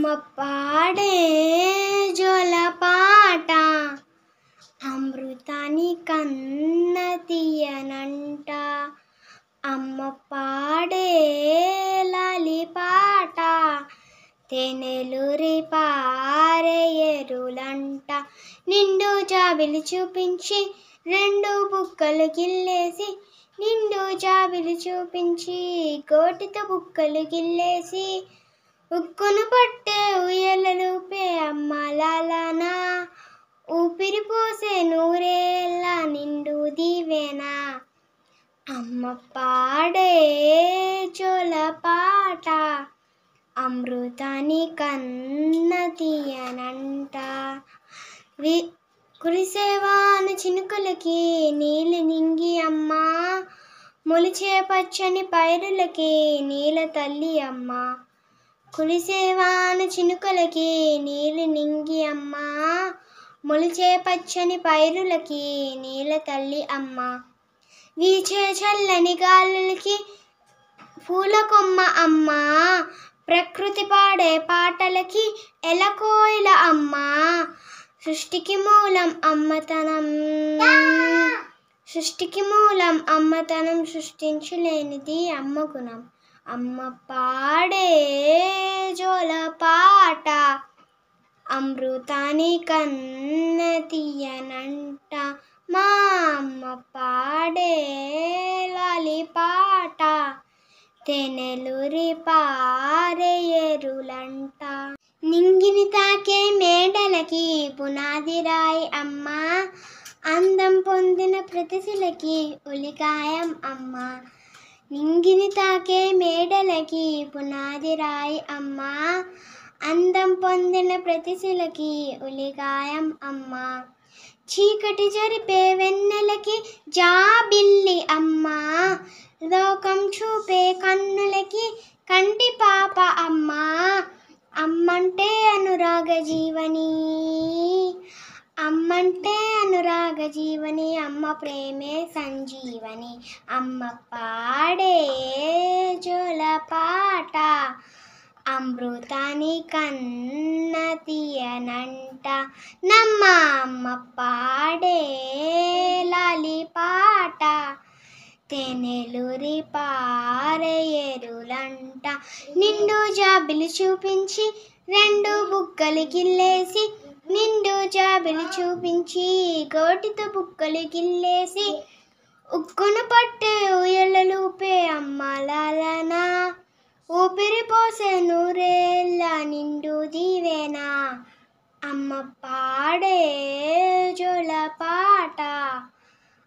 అమ్మ పాడే జోలపాట అమృతాని కన్న తీయనంట. అమ్మ పాడే లాలిపాట తేనెలూరి పారే ఎరులంట. నిండు జాబిలి చూపించి రెండు బుక్కలు గిల్లేసి, నిండు జాబిలి చూపించి గోటితో బుక్కలు గిల్లేసి, ఉక్కును పట్టే ఉయ్యలూపే అమ్మ లాలనా, ఊపిరి పోసే నూరేళ్ళ నిండు దీవెనా. అమ్మ పాడే జోలపాట అమృతాని కన్న తీయనంట. కురిసేవాన చినుకులకి నీళ్ళు నింగి అమ్మ, మొలిచే పచ్చని పైరులకి నీల తల్లి అమ్మ. కురిసేవాన చినుకులకి నీళ్ళు నింగి అమ్మ, మొలిచే పచ్చని పైరులకి నీల తల్లి అమ్మ. వీచే చల్లని గాలులకి పూల కొమ్మ అమ్మ, ప్రకృతి పాడే పాటలకి ఎలకోయిల అమ్మ. సృష్టికి మూలం అమ్మతనం, సృష్టికి మూలం అమ్మతనం, సృష్టించలేనిది అమ్మ గుణం. అమ్మ పాడే జోలపాట అమృతాని కన్న తీయనంట. మా అమ్మ పాడే లాలిపాట తేనెలూరి పారే ఎరులంట. నింగిని తాకే మేడలకి పునాది రాయి అమ్మ, అందం పొందిన ప్రతిశిలకి ఉలికాయం అమ్మ. నింగిని తాకే మేడలకి పునాది రాయి అమ్మ, అందం పొందిన ప్రతిశిలకి ఉలికాయం అమ్మ. చీకటి జరిపే వెన్నెలకి జాబిల్లి అమ్మ, లోకం చూపే కన్నులకి కంటి పాప అమ్మ. అమ్మంటే అనురాగ జీవని, అమ్మంటే అనురాగ జీవని, అమ్మ ప్రేమే సంజీవని. అమ్మ పాడే జోలపాట అమృతాని కన్న తీయనంట. నమ్మ అమ్మ పాడే లాలిపాట తేనెలూరి పారే ఎరులంట. నిండు జాబిలి చూపించి రెండు బుక్కలు గిల్లేసి, నిండు జాబిలి చూపించి గోటితో బుక్కలు గిల్లేసి, ఉక్కును పట్టే ఉయ్యలూపే అమ్మ లాలనా, ఊపిరి పోసే నూరేళ్ళ నిండు దీవెనా. అమ్మ పాడే జోలపాట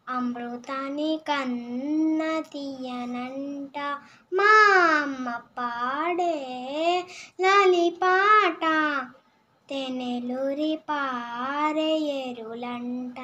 అమృతాని కన్న తీయనంట. మా అమ్మ పాడే లాలిపాట తేనెలూరి పారే ఎరులంట.